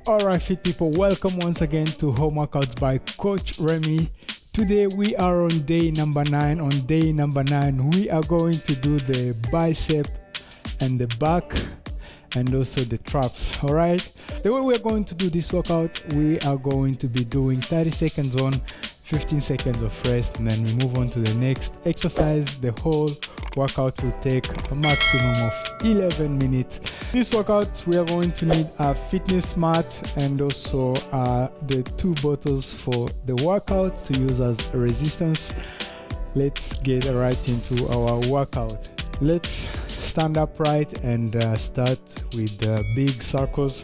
Alright fit people, welcome once again to Home Workouts by Coach Remy. Today we are on day number 9. On day number 9 we are going to do the bicep and the back and also the traps. Alright, the way we're going to do this workout, we are going to be doing 30 seconds on, 15 seconds of rest, and then we move on to the next exercise. The whole workout will take a maximum of 11 minutes. This workout we are going to need a fitness mat and also the 2 bottles for the workout to use as a resistance. Let's get right into our workout. Let's stand upright and start with big circles.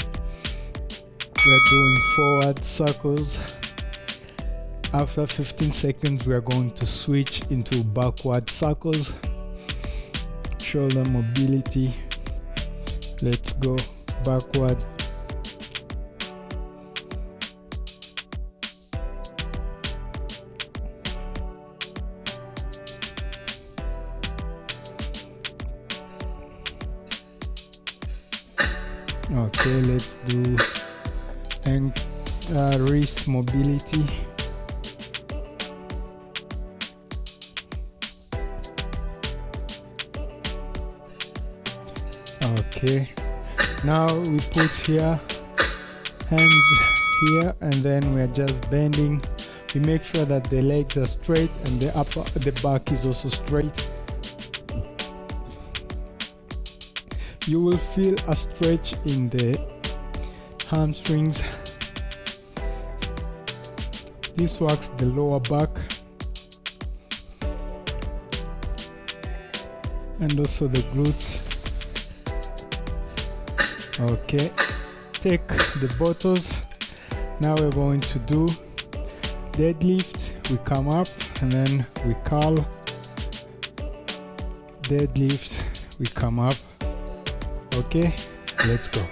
We're doing forward circles. After 15 seconds we are going to switch into backward circles. Shoulder mobility. Let's go backward. Okay, let's do wrist mobility. Okay, now we put here hands here and then we are just bending. We make sure that the legs are straight and the back is also straight. You will feel a stretch in the hamstrings. This works the lower back and also the glutes. Okay, take the bottles. Now we're going to do deadlift. We come up and then we curl. Deadlift, we come up. Okay, let's go.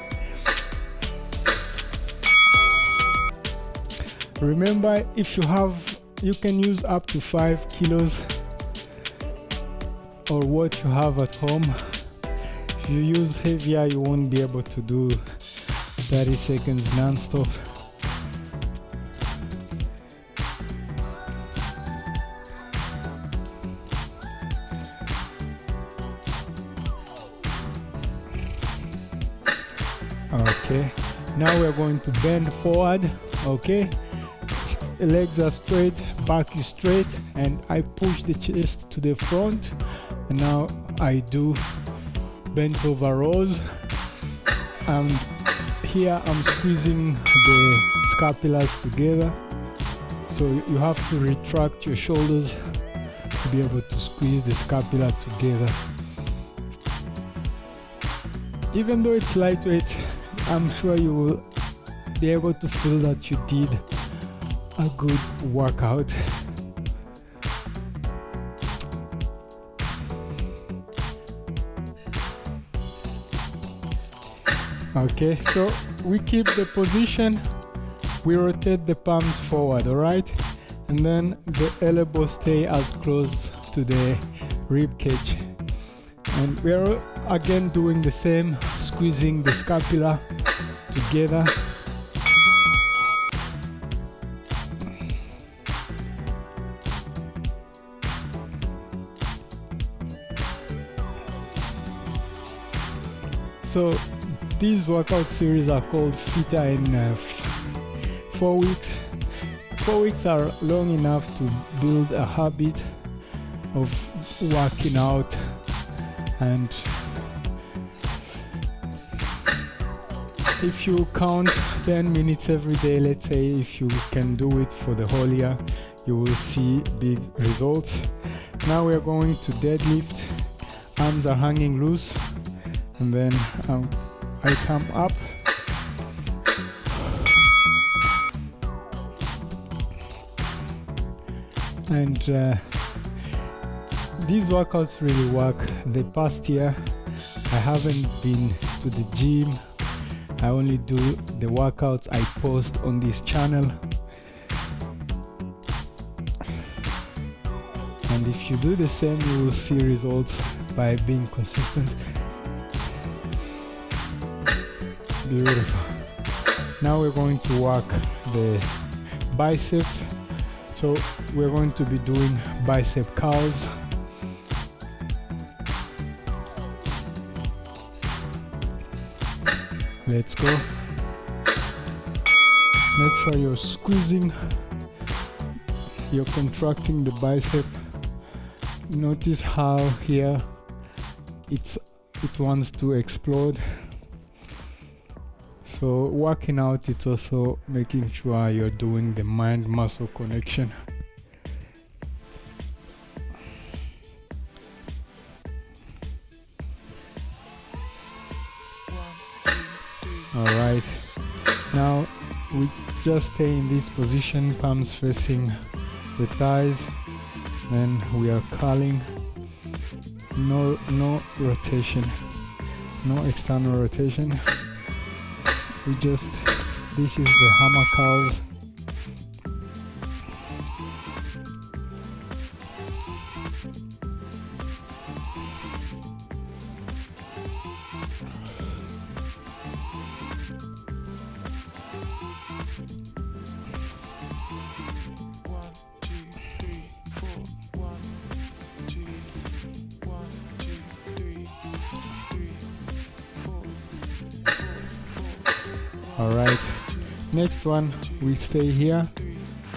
Remember, if you can use up to 5 kilos or what you have at home. If you use heavier, you won't be able to do 30 seconds non-stop. Okay, now we're going to bend forward. Okay, legs are straight, back is straight, and I push the chest to the front, and now I do bent over rows. Here I'm squeezing the scapulas together, so you have to retract your shoulders to be able to squeeze the scapula together. Even though it's lightweight, I'm sure you will be able to feel that you did a good workout. Okay, so we keep the position, we rotate the palms forward, alright? And then the elbows stay as close to the rib cage. And we're again doing the same, squeezing the scapula together. So these workout series are called Fitter in 4 weeks. 4 weeks are long enough to build a habit of working out, and if you count 10 minutes every day, let's say, if you can do it for the whole year, you will see big results. Now we are going to deadlift. Arms are hanging loose, and then I come up and these workouts really work. The past year I haven't been to the gym. I only do the workouts I post on this channel, and if you do the same, you will see results by being consistent. Beautiful. Now we're going to work the biceps. So we're going to be doing bicep curls. Let's go. Make sure you're squeezing, you're contracting the bicep. Notice how here it wants to explode. So working out, it's also making sure you're doing the mind-muscle connection. Alright, now we just stay in this position, palms facing the thighs. Then we are curling. No rotation, no external rotation. This is the hammer curls. Alright, next one, we stay here,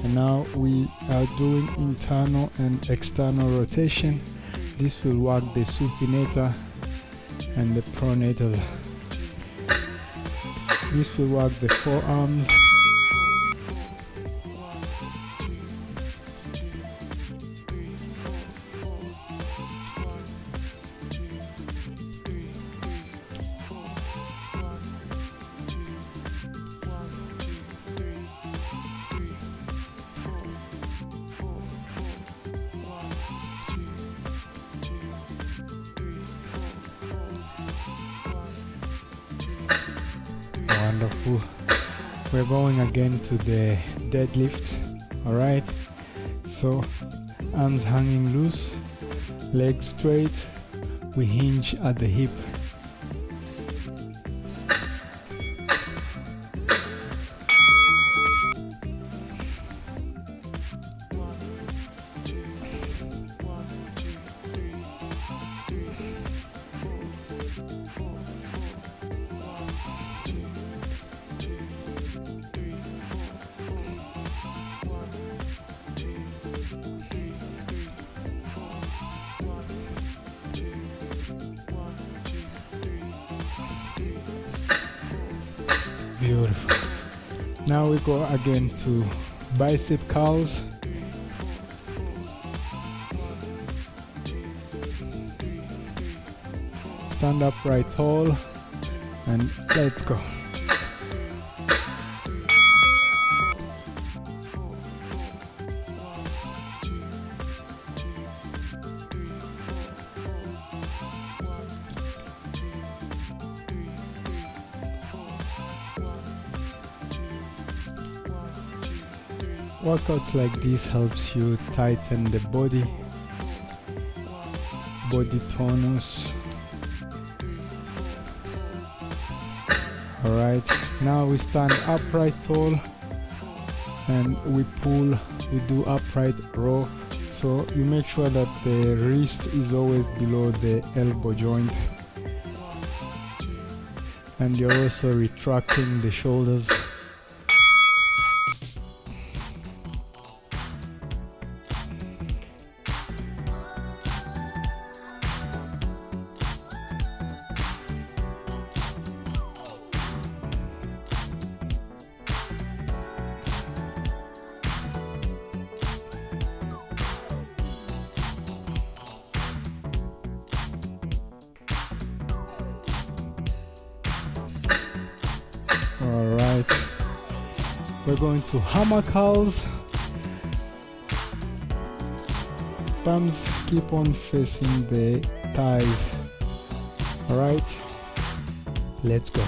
and now we are doing internal and external rotation. This will work the supinator and the pronator. This will work the forearms. Wonderful. We're going again to the deadlift. Alright, so arms hanging loose, legs straight, we hinge at the hip. Beautiful. Now we go again to bicep curls. Stand upright tall and let's go. Workouts like this helps you tighten the body tonus. Alright, now we stand upright tall and we do upright row. So you make sure that the wrist is always below the elbow joint, and you're also retracting the shoulders. Alright, we're going to hammer curls. Palms keep on facing the thighs. Alright, let's go.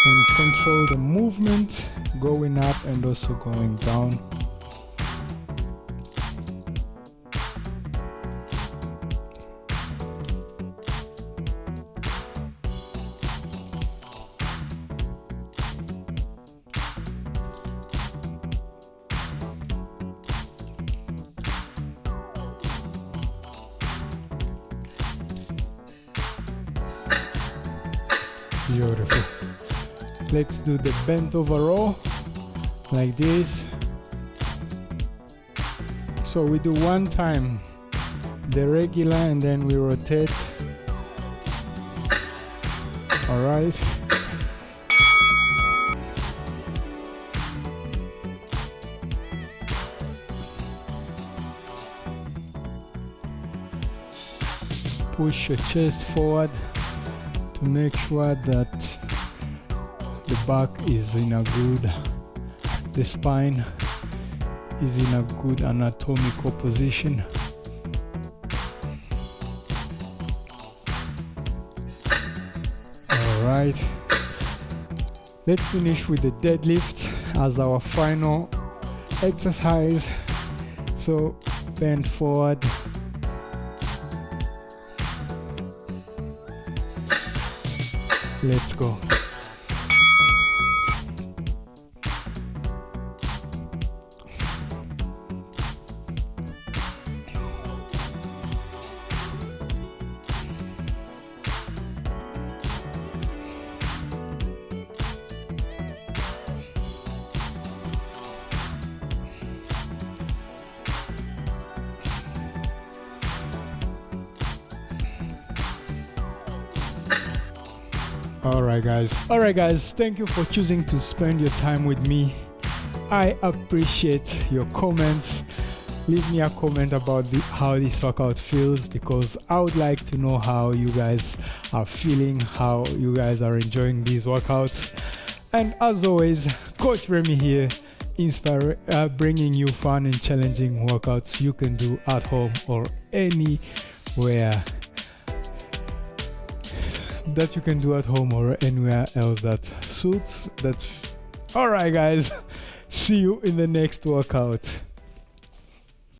And control the movement, going up and also going down. Beautiful. Let's do the bent over row like this. So we do one time the regular and then we rotate. All right. Push your chest forward to make sure that the back is in a good, the spine is in a good anatomical position. All right. Let's finish with the deadlift as our final exercise. So bend forward. Let's go. Alright guys, thank you for choosing to spend your time with me. I appreciate your comments. Leave me a comment about how this workout feels, because I would like to know how you guys are feeling, how you guys are enjoying these workouts. And as always, Coach Remy here, bringing you fun and challenging workouts you can do at home or anywhere. That you can do at home or anywhere else that suits. Alright guys, see you in the next workout.